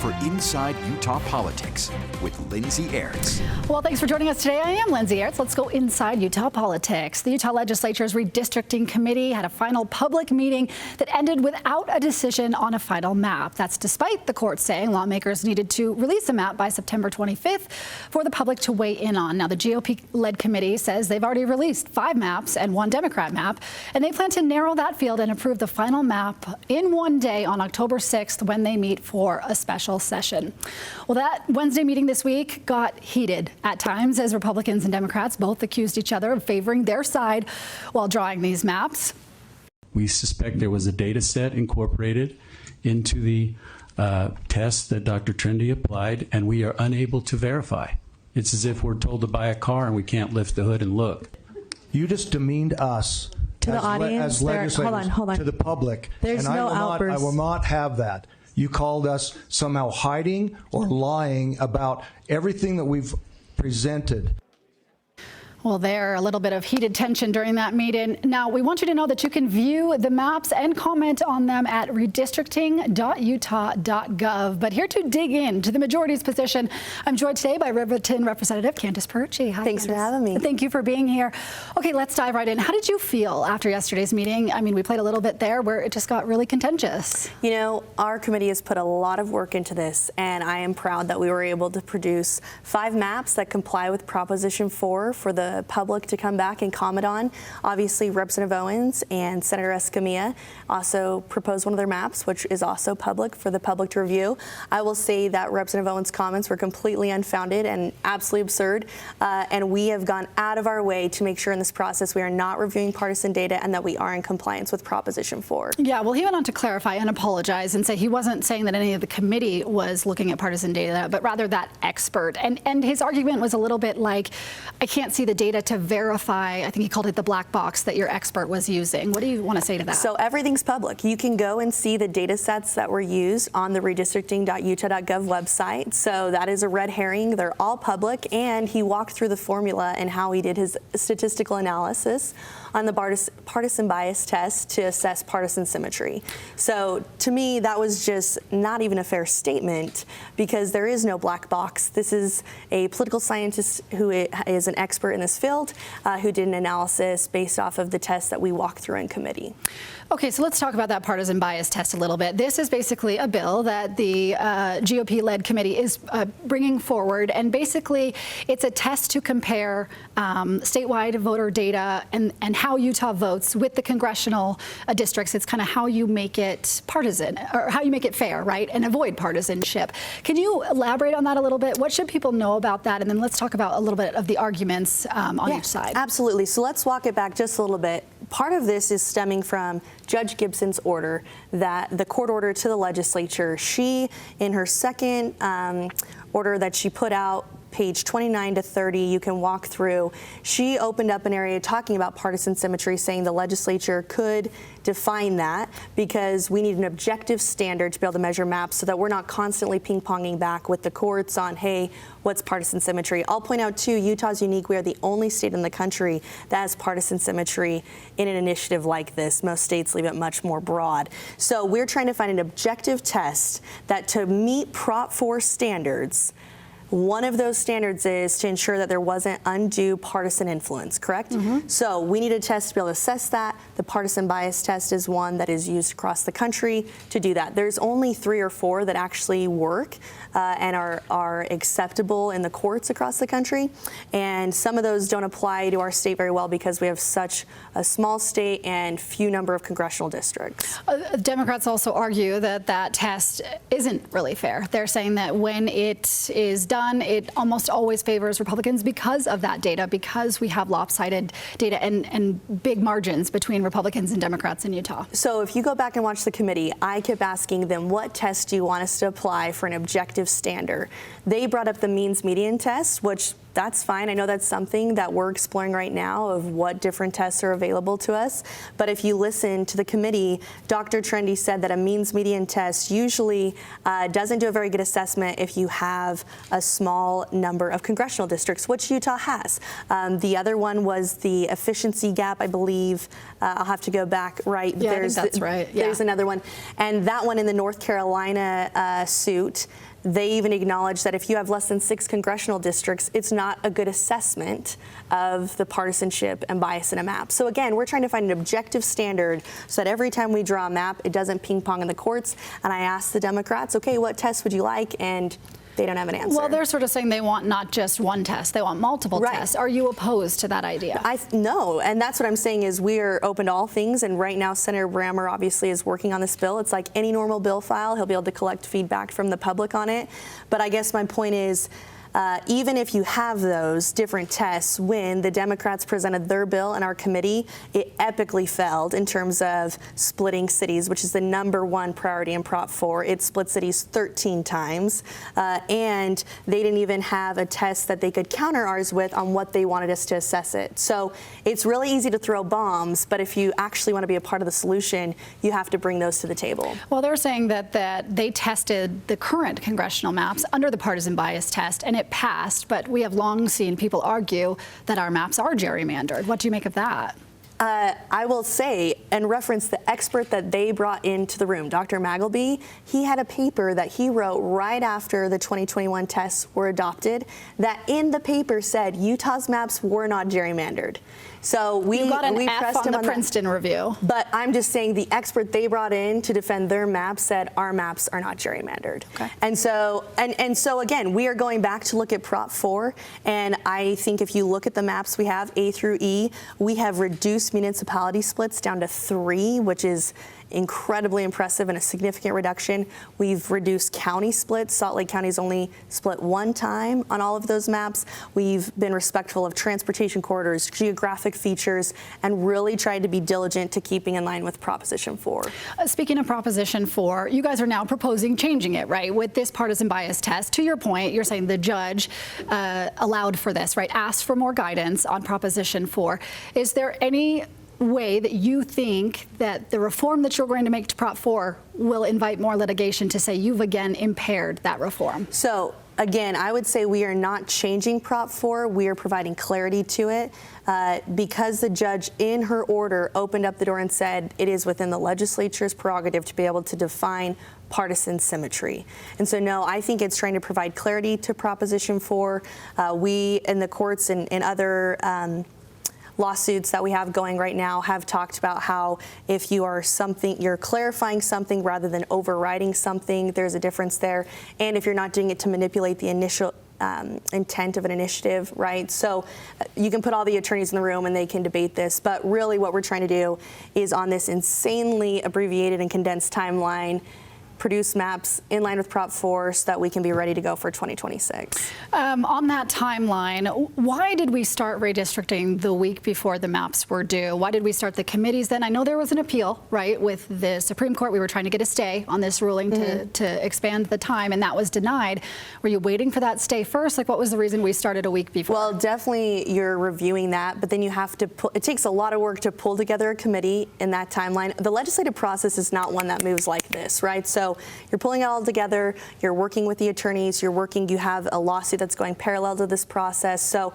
for Inside Utah Politics with Lindsay Aerts. Well, thanks for joining us today. I am Lindsay Aerts. Let's go inside Utah politics. The Utah Legislature's redistricting committee had a final public meeting that ended without a decision on a final map. That's despite the court saying lawmakers needed to release a map by September 25th for the public to weigh in on. Now, the GOP-led committee says they've already released 5 maps and 1 Democrat map, and they plan to narrow that field and approve the final map in one day on October 6th when they meet for a special session. Well, that Wednesday meeting this week got heated at times as Republicans and Democrats both accused each other of favoring their side while drawing these maps. We suspect there was a data set incorporated into the test that Dr. Trendy applied, and we are unable to verify. It's as if we're told to buy a car and we can't lift the hood and look. You just demeaned us to the audience, as legislators, hold on. to the public. There's and no I outburst. will not have that. You called us somehow hiding or lying about everything that we've presented. Well, there, a little bit of heated tension during that meeting. Now, we want you to know that you can view the maps and comment on them at redistricting.utah.gov. But here to dig into the majority's position, I'm joined today by Riverton Representative Candice Pierucci. Hi, Thanks Candice. for having me. Thank you for being here. Okay, let's dive right in. How did you feel after yesterday's meeting? I mean, we played a little bit there where it just got really contentious. You know, our committee has put a lot of work into this, and I am proud that we were able to produce 5 maps that comply with Proposition 4 for the public to come back and comment on. Obviously, Representative Owens and Senator Escamilla also proposed one of their maps, which is also public for the public to review. I will say that Representative Owens' comments were completely unfounded and absolutely absurd, and we have gone out of our way to make sure in this process we are not reviewing partisan data and that we are in compliance with Proposition 4. Yeah, well, he went on to clarify and apologize and say he wasn't saying that any of the committee was looking at partisan data, but rather that expert. And his argument was a little bit like, I can't see the data to verify, I think he called it the black box that your expert was using. What do you want to say to that? So everything's public. You can go and see the data sets that were used on the redistricting.utah.gov website. So that is a red herring. They're all public. And he walked through the formula and how he did his statistical analysis on the partisan bias test to assess partisan symmetry. So to me, that was just not even a fair statement because there is no black box. This is a political scientist who is an expert in this field who did an analysis based off of the tests that we walked through in committee. Okay, so let's talk about that partisan bias test a little bit. This is basically a bill that the GOP-led committee is bringing forward, and basically it's a test to compare statewide voter data and how Utah votes with the congressional districts. It's kind of how you make it partisan, or how you make it fair, right, and avoid partisanship. Can you elaborate on that a little bit? What should people know about that? And then let's talk about a little bit of the arguments on each side. Absolutely. So let's walk it back just a little bit. Part of this is stemming from Judge Gibson's order, that the court order to the legislature. She, in her second order that she put out, page 29 to 30, you can walk through. She opened up an area talking about partisan symmetry, saying the legislature could define that because we need an objective standard to be able to measure maps so that we're not constantly ping-ponging back with the courts on, hey, what's partisan symmetry? I'll point out, too, Utah's unique. We are the only state in the country that has partisan symmetry in an initiative like this. Most states leave it much more broad. So we're trying to find an objective test that to meet Prop 4 standards, one of those standards is to ensure that there wasn't undue partisan influence, correct? Mm-hmm. So we need a test to be able to assess that. The partisan bias test is one that is used across the country to do that. There's only 3 or 4 that actually work and are acceptable in the courts across the country. And some of those don't apply to our state very well because we have such a small state and few number of congressional districts. Democrats also argue that that test isn't really fair. They're saying that when it is done, it almost always favors Republicans because of that data, because we have lopsided data and big margins between Republicans and Democrats in Utah. So if you go back and watch the committee, I kept asking them, what test do you want us to apply for an objective standard? They brought up the means median test, which that's fine. I know that's something that we're exploring right now of what different tests are available to us. But if you listen to the committee, Dr. Trendy said that a means median test usually doesn't do a very good assessment if you have a small number of congressional districts, which Utah has. The other one was the efficiency gap, I believe. I'll have to go back, right? Yeah, I think that's right. Yeah. There's another one. And that one in the North Carolina suit, they even acknowledge that if you have less than 6 congressional districts, it's not a good assessment of the partisanship and bias in a map. So again, we're trying to find an objective standard so that every time we draw a map, it doesn't ping pong in the courts. And I asked the Democrats, okay, what test would you like? And they don't have an answer. Well, they're sort of saying they want not just one test, they want multiple tests. Are you opposed to that idea? No, and that's what I'm saying is we are open to all things, and right now Senator Brammer obviously is working on this bill. It's like any normal bill file. He'll be able to collect feedback from the public on it. But I guess my point is, even if you have those different tests, when the Democrats presented their bill in our committee, it epically failed in terms of splitting cities, which is the #1 priority in Prop 4. It split cities 13 times, and they didn't even have a test that they could counter ours with on what they wanted us to assess it. So it's really easy to throw bombs, but if you actually want to be a part of the solution, you have to bring those to the table. Well, they're saying that they tested the current congressional maps under the partisan bias test, and it passed, but we have long seen people argue that our maps are gerrymandered. What do you make of that? I will say, and reference the expert that they brought into the room, Dr. Magleby, he had a paper that he wrote right after the 2021 tests were adopted that in the paper said Utah's maps were not gerrymandered. So we got an F pressed on him the on Princeton review. But I'm just saying the expert they brought in to defend their maps said our maps are not gerrymandered. Okay. And so again, we are going back to look at Prop 4, and I think if you look at the maps we have, A through E, we have reduced municipality splits down to 3, which is incredibly impressive and a significant reduction. We've reduced county splits. Salt Lake County's only split 1 time on all of those maps. We've been respectful of transportation corridors, geographic features, and really tried to be diligent to keeping in line with Proposition 4. Speaking of Proposition 4, you guys are now proposing changing it, right? With this partisan bias test. To your point, you're saying the judge allowed for this, right? Asked for more guidance on Proposition 4. Is there any way that you think that the reform that you're going to make to Prop 4 will invite more litigation to say you've again impaired that reform? So again, I would say we are not changing Prop 4. We are providing clarity to it because the judge in her order opened up the door and said it is within the legislature's prerogative to be able to define partisan symmetry. And so, no, I think it's trying to provide clarity to Proposition 4. We in the courts and other lawsuits that we have going right now have talked about how if you are you're clarifying something rather than overriding something, there's a difference there. And if you're not doing it to manipulate the initial intent of an initiative, right? So you can put all the attorneys in the room and they can debate this, but really what we're trying to do is on this insanely abbreviated and condensed timeline, produce maps in line with Prop 4 so that we can be ready to go for 2026. On that timeline, why did we start redistricting the week before the maps were due? Why did we start the committees then? I know there was an appeal, right, with the Supreme Court. We were trying to get a stay on this ruling to expand the time, and that was denied. Were you waiting for that stay first? Like, what was the reason we started a week before? Well, definitely you're reviewing that, but then you have to it takes a lot of work to pull together a committee in that timeline. The legislative process is not one that moves like this, right? So you're pulling it all together, you're working with the attorneys, you have a lawsuit that's going parallel to this process. So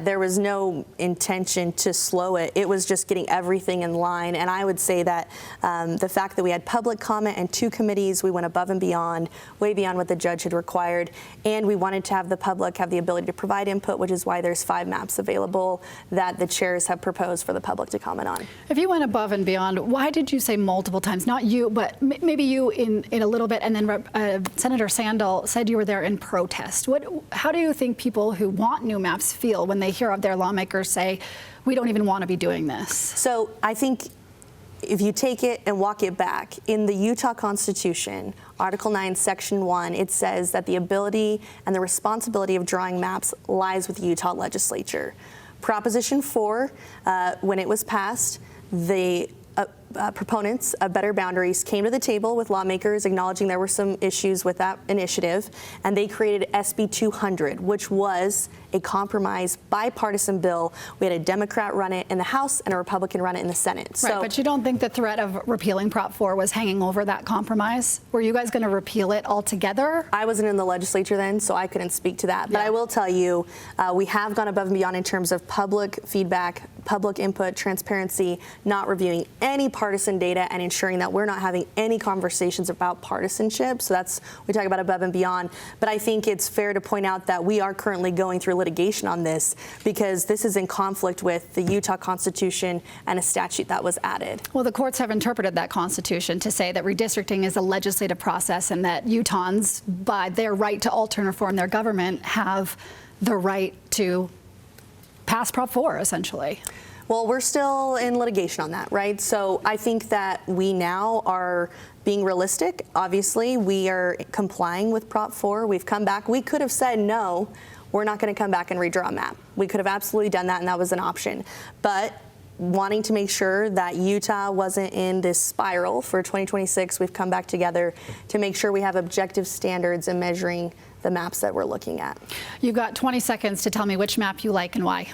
there was no intention to slow it. It was just getting everything in line. And I would say that the fact that we had public comment and 2 committees, we went above and beyond, way beyond what the judge had required. And we wanted to have the public have the ability to provide input, which is why there's 5 maps available that the chairs have proposed for the public to comment on. If you went above and beyond, why did you say multiple times? Not you, but maybe you in a little bit, and then Senator Sandel said you were there in protest. How do you think people who want new maps feel when they hear of their lawmakers say, we don't even want to be doing this? So I think if you take it and walk it back, in the Utah Constitution, Article 9, Section 1, it says that the ability and the responsibility of drawing maps lies with the Utah legislature. Proposition 4, when it was passed, the proponents of better boundaries came to the table with lawmakers acknowledging there were some issues with that initiative, and they created SB 200, which was a compromise bipartisan bill. We had a Democrat run it in the House and a Republican run it in the Senate. Right, but you don't think the threat of repealing Prop 4 was hanging over that compromise? Were you guys going to repeal it altogether? I wasn't in the legislature then, so I couldn't speak to that. But I will tell you, we have gone above and beyond in terms of public feedback, public input, transparency, not reviewing any part partisan data and ensuring that we're not having any conversations about partisanship. So that's, we talk about above and beyond. But I think it's fair to point out that we are currently going through litigation on this because this is in conflict with the Utah Constitution and a statute that was added. Well, the courts have interpreted that Constitution to say that redistricting is a legislative process and that Utahns, by their right to alter and reform their government, have the right to pass Prop 4, essentially. Well, we're still in litigation on that, right? So I think that we now are being realistic. Obviously, we are complying with Prop 4. We've come back. We could have said, no, we're not going to come back and redraw a map. We could have absolutely done that, and that was an option. But wanting to make sure that Utah wasn't in this spiral for 2026, we've come back together to make sure we have objective standards in measuring the maps that we're looking at. You've got 20 seconds to tell me which map you like and why.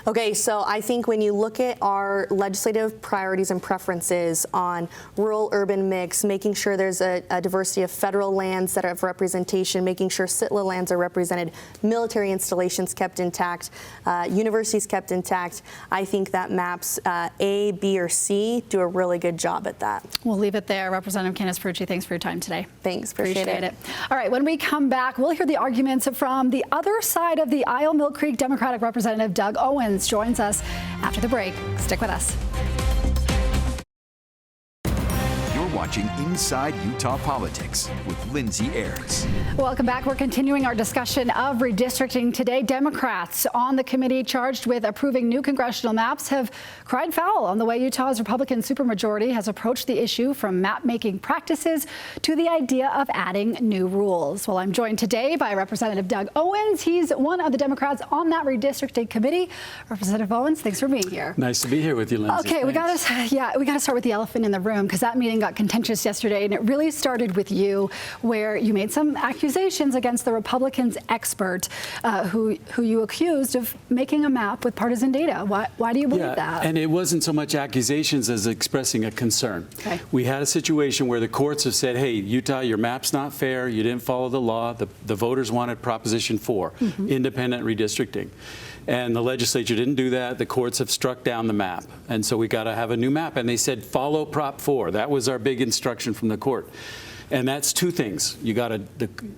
Okay, so I think when you look at our legislative priorities and preferences on rural-urban mix, making sure there's a diversity of federal lands that have representation, making sure SITLA lands are represented, military installations kept intact, universities kept intact, I think that maps A, B, or C do a really good job at that. We'll leave it there. Representative Candice Pierucci, thanks for your time today. Thanks, appreciate it. All right, when we come back, we'll hear the arguments from the other side of the aisle. Mill Creek Democratic Representative Doug Owens joins us after the break. Stick with us. You're watching Inside Utah Politics with Lindsay Ayers. Welcome back. We're continuing our discussion of redistricting today. Democrats on the committee charged with approving new congressional maps have cried foul on the way Utah's Republican supermajority has approached the issue, from map-making practices to the idea of adding new rules. Well, I'm joined today by Representative Doug Owens. He's one of the Democrats on that redistricting committee. Representative Owens, thanks for being here. Nice to be here with you, Lindsay. Okay, we got to start with the elephant in the room, because that meeting got contentious yesterday, and it really started with you, where you made some accusations against the Republicans' expert, who you accused of making a map with partisan data. Why do you believe that? And it wasn't so much accusations as expressing a concern. Okay. We had a situation where the courts have said, hey, Utah, your map's not fair. You didn't follow the law. The voters wanted Proposition 4, independent redistricting. And the legislature didn't do that. The courts have struck down the map. And so we got to have a new map. And they said, follow Prop 4. That was our big instruction from the court. And that's two things. You got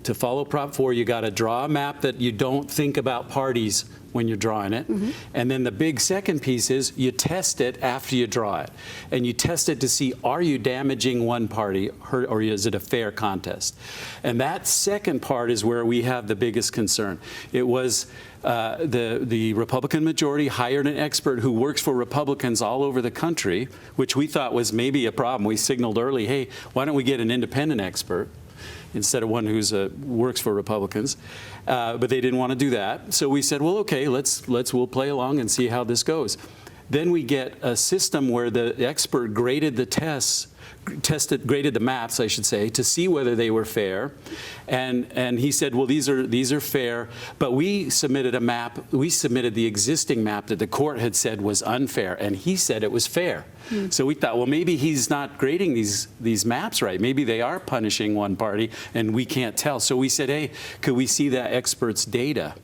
to follow Prop 4, you got to draw a map that you don't think about parties when you're drawing it. And then the big second piece is you test it after you draw it. And you test it to see, are you damaging one party, or is it a fair contest? And that second part is where we have the biggest concern. It was the Republican majority hired an expert who works for Republicans all over the country, which we thought was maybe a problem. We signaled early, hey, why don't we get an independent expert instead of one who's works for Republicans, but they didn't want to do that. So we said, well, okay, we'll play along and see how this goes. Then we get a system where the expert graded the graded the maps, I should say, to see whether they were fair, and he said, well, these are fair, but we submitted a map. We submitted the existing map that the court had said was unfair, and he said it was fair. So we thought, well, maybe he's not grading these maps right. Maybe they are punishing one party, and we can't tell. So we said, hey, could we see that expert's data?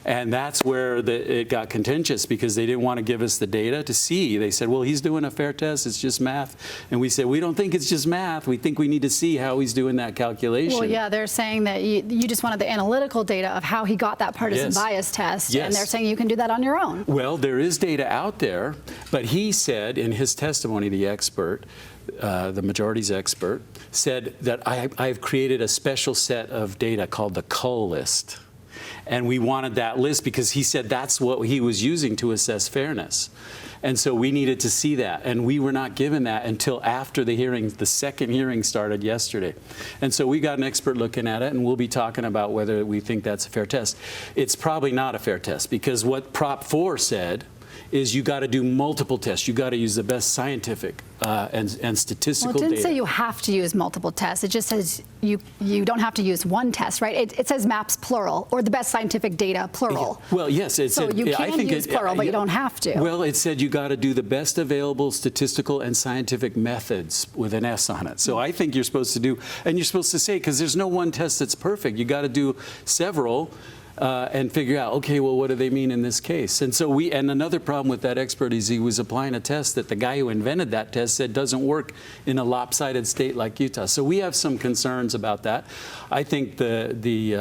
And that's where it got contentious, because they didn't want to give us the data to see. They said, well, he's doing a fair test. It's just math. And we said, we don't think it's just math. We think we need to see how he's doing that calculation. Well, yeah, they're saying that you just wanted the analytical data of how he got that partisan bias test. Yes. And they're saying you can do that on your own. Well, there is data out there. But he said in his testimony, the expert, the majority's expert, said that I've created a special set of data called the cull list. And we wanted that list because he said that's what he was using to assess fairness. And so we needed to see that. And we were not given that until after the hearing, the second hearing started yesterday. And so we got an expert looking at it, and we'll be talking about whether we think that's a fair test. It's probably not a fair test, because what Prop 4 said is you got to do multiple tests. You got to use the best scientific and statistical data. Well, it didn't say you have to use multiple tests. It just says you don't have to use one test, right? It says maps plural, or the best scientific data plural. Yeah. Well, yes, it said. So you can use plural, but you don't have to. Well, it said you got to do the best available statistical and scientific methods with an S on it. So I think you're supposed to do, and you're supposed to say, because there's no one test that's perfect. You got to do several. and figure out, okay, well, what do they mean in this case? And so and another problem with that expert is he was applying a test that the guy who invented that test said doesn't work in a lopsided state like Utah. So we have some concerns about that. I think we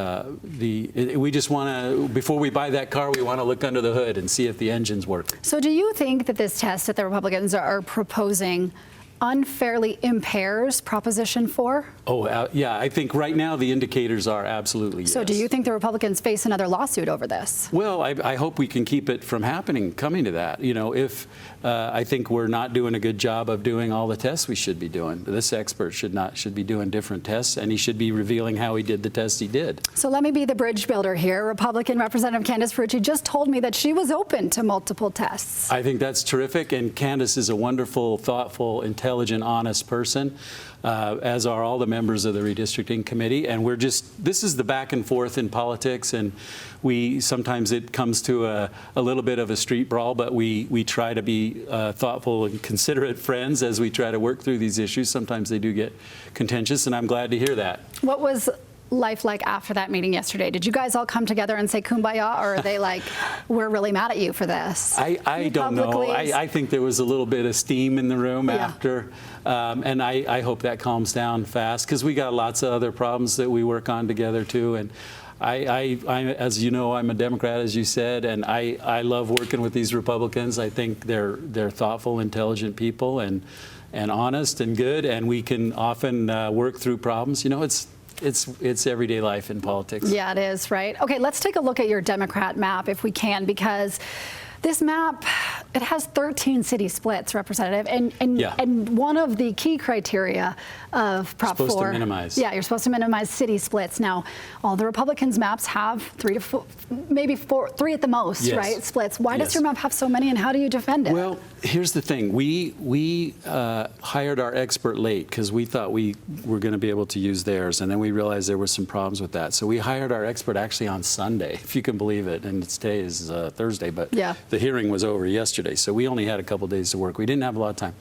just want to, before we buy that car, we want to look under the hood and see if the engines work. So do you think that this test that the Republicans are proposing unfairly impairs Proposition 4? Oh, yeah, I think right now the indicators are absolutely yes. So do you think the Republicans face another lawsuit over this? Well, I hope we can keep it from coming to that. You know, if I think we're not doing a good job of doing all the tests we should be doing. This expert should be doing different tests, and he should be revealing how he did the tests he did. So let me be the bridge builder here. Republican Representative Candice Pierucci just told me that she was open to multiple tests. I think that's terrific, and Candice is a wonderful, thoughtful, intelligent, honest person, as are all the members of the redistricting committee. And this is the back and forth in politics, and sometimes it comes to a little bit of a street brawl, but we try to be thoughtful and considerate friends as we try to work through these issues. Sometimes they do get contentious, and I'm glad to hear that. What was life like after that meeting yesterday? Did you guys all come together and say kumbaya, or are they like, we're really mad at you for this? I don't know. I think there was a little bit of steam in the room after, and I hope that calms down fast, because we got lots of other problems that we work on together too. And I as you know, I'm a Democrat, as you said, and I love working with these Republicans. I think they're thoughtful, intelligent people, and honest and good, and we can often work through problems. You know, it's everyday life in politics. Yeah, it is, right? Okay, let's take a look at your Democrat map if we can, because this map, it has 13 city splits, Representative, and one of the key criteria of Prop 4. Supposed to minimize. Yeah, you're supposed to minimize city splits. Now, all the Republicans' maps have 3 to 4, maybe 4, 3 at the most, right? Splits. Why does your map have so many, and how do you defend it? Well, here's the thing. We hired our expert late because we thought we were going to be able to use theirs, and then we realized there were some problems with that. So we hired our expert actually on Sunday, if you can believe it, and today is Thursday, but the hearing was over yesterday, so we only had a couple days to work. We didn't have a lot of time.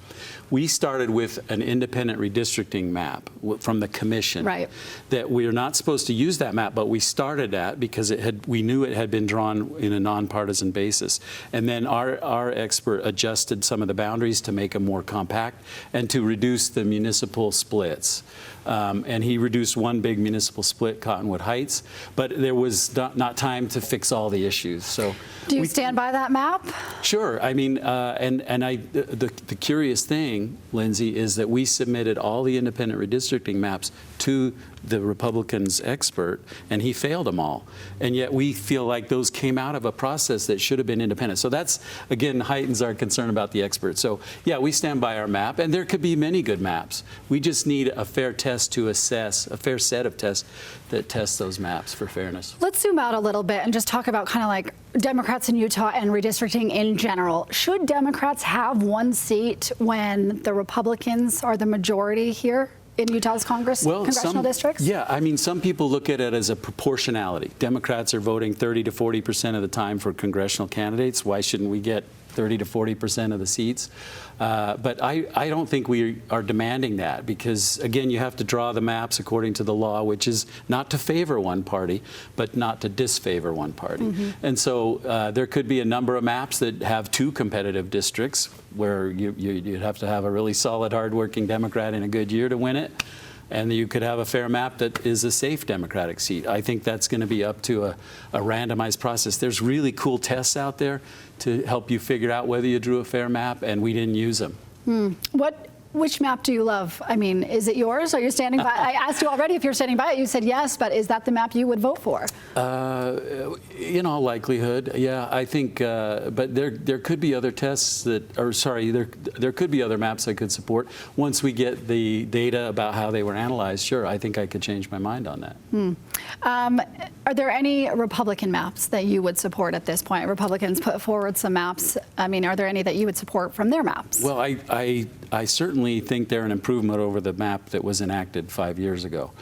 We started with an independent redistricting map from the commission. Right. That we are not supposed to use that map, but we started at because we knew it had been drawn in a nonpartisan basis. And then our expert adjusted some of the boundaries to make them more compact and to reduce the municipal splits. And he reduced one big municipal split, Cottonwood Heights, but there was not time to fix all the issues. So, do you stand by that map? Sure. I mean, the curious thing, Lindsay, is that we submitted all the independent redistricting maps to the Republicans' expert, and he failed them all. And yet we feel like those came out of a process that should have been independent. So that's, again, heightens our concern about the expert. So, yeah, we stand by our map, and there could be many good maps. We just need a fair test to assess, a fair set of tests that test those maps for fairness. Let's zoom out a little bit and just talk about kind of like Democrats in Utah and redistricting in general. Should Democrats have one seat when the Republicans are the majority here in Utah's congressional districts? Yeah, I mean, some people look at it as a proportionality. Democrats are voting 30 to 40% of the time for congressional candidates. Why shouldn't we get 30 to 40% of the seats? But I don't think we are demanding that, because, again, you have to draw the maps according to the law, which is not to favor one party, but not to disfavor one party. And so there could be a number of maps that have 2 competitive districts where you'd have to have a really solid, hardworking Democrat in a good year to win it. And you could have a fair map that is a safe Democratic seat. I think that's going to be up to a randomized process. There's really cool tests out there to help you figure out whether you drew a fair map, and we didn't use them. Which map do you love? I mean, is it yours? Are you standing by? I asked you already if you're standing by it. You said yes, but is that the map you would vote for? In all likelihood, yeah. I think, but there could be other tests that, or sorry, there could be other maps I could support. Once we get the data about how they were analyzed, sure, I think I could change my mind on that. Are there any Republican maps that you would support at this point? Republicans put forward some maps. I mean, are there any that you would support from their maps? Well, I certainly think they're an improvement over the map that was enacted 5 years ago.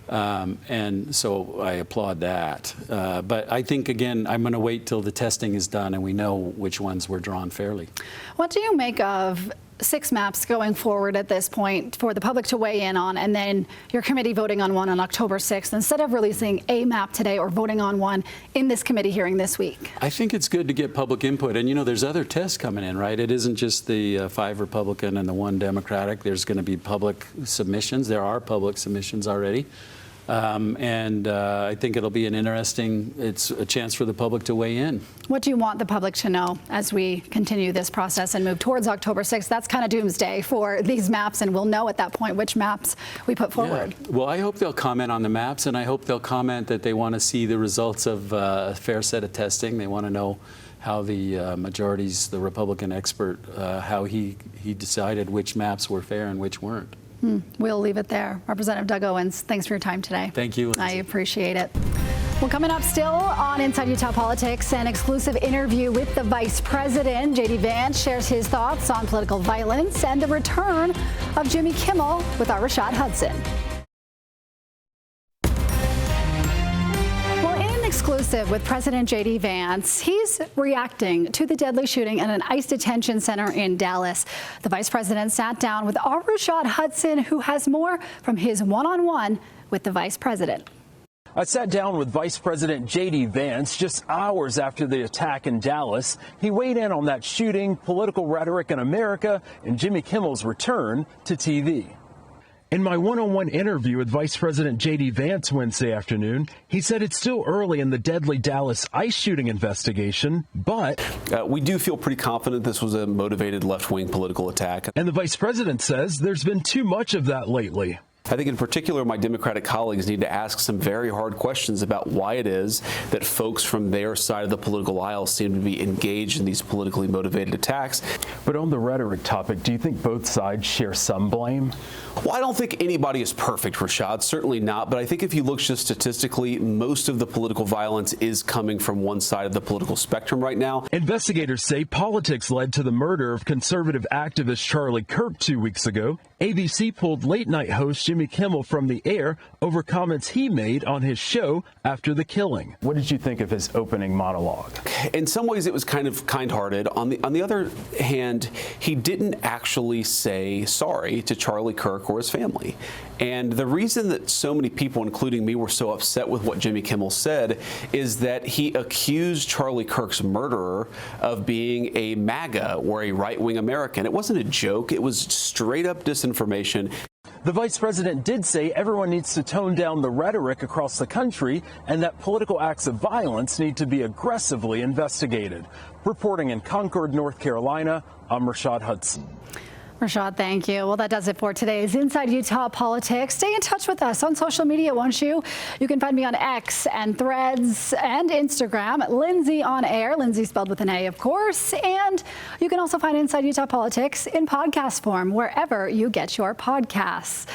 And so I applaud that. But I think, again, I'm going to wait till the testing is done and we know which ones were drawn fairly. What do you make of 6 maps going forward at this point for the public to weigh in on, and then your committee voting on one on October 6th, instead of releasing a map today or voting on one in this committee hearing this week? I think it's good to get public input. And, you know, there's other tests coming in, right? It isn't just the 5 Republican and the 1 Democratic. There's going to be public submissions. There are public submissions already. I think it'll be it's a chance for the public to weigh in. What do you want the public to know as we continue this process and move towards October 6th? That's kind of doomsday for these maps, and we'll know at that point which maps we put forward. Yeah. Well, I hope they'll comment on the maps, and I hope they'll comment that they want to see the results of a fair set of testing. They want to know how the majority's, the Republican expert, how he decided which maps were fair and which weren't. We'll leave it there. Representative Doug Owens, thanks for your time today. Thank you, Lindsay. I appreciate it. Well, coming up still on Inside Utah Politics, an exclusive interview with the Vice President. J.D. Vance shares his thoughts on political violence and the return of Jimmy Kimmel with our Rashad Hudson. Exclusive with President J.D. Vance. He's reacting to the deadly shooting at an ICE detention center in Dallas. The vice president sat down with our Rashad Hudson, who has more from his one-on-one with the vice president. I sat down with Vice President J.D. Vance just hours after the attack in Dallas. He weighed in on that shooting, political rhetoric in America, and Jimmy Kimmel's return to TV. In my one-on-one interview with Vice President J.D. Vance Wednesday afternoon, he said it's still early in the deadly Dallas ICE shooting investigation, but we do feel pretty confident this was a motivated left-wing political attack. And the Vice President says there's been too much of that lately. I think in particular my Democratic colleagues need to ask some very hard questions about why it is that folks from their side of the political aisle seem to be engaged in these politically motivated attacks. But on the rhetoric topic, do you think both sides share some blame? Well, I don't think anybody is perfect, Rashad, certainly not. But I think if you look just statistically, most of the political violence is coming from one side of the political spectrum right now. Investigators say politics led to the murder of conservative activist Charlie Kirk 2 weeks ago. ABC pulled late-night host Jimmy Kimmel from the air over comments he made on his show after the killing. What did you think of his opening monologue? In some ways, it was kind of kind-hearted. On the other hand, he didn't actually say sorry to Charlie Kirk or his family. And the reason that so many people, including me, were so upset with what Jimmy Kimmel said is that he accused Charlie Kirk's murderer of being a MAGA or a right-wing American. It wasn't a joke. It was straight-up disinformation. The vice president did say everyone needs to tone down the rhetoric across the country and that political acts of violence need to be aggressively investigated. Reporting in Concord, North Carolina, I'm Rashad Hudson. Rashad, thank you. Well, that does it for today's Inside Utah Politics. Stay in touch with us on social media, won't you? You can find me on X and Threads and Instagram, Lindsay on Air, Lindsay spelled with an A, of course. And you can also find Inside Utah Politics in podcast form, wherever you get your podcasts.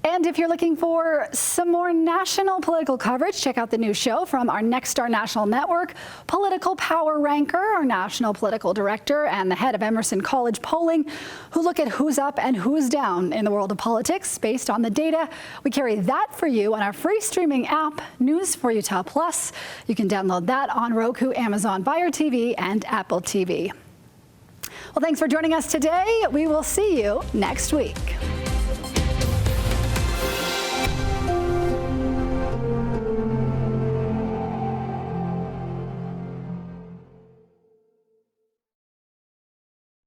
And if you're looking for some more national political coverage, check out the new show from our Next Star National Network, Political Power Ranker, our national political director and the head of Emerson College Polling, who look at who's up and who's down in the world of politics based on the data. We carry that for you on our free streaming app, News for Utah Plus. You can download that on Roku, Amazon Fire TV, and Apple TV. Well, thanks for joining us today. We will see you next week.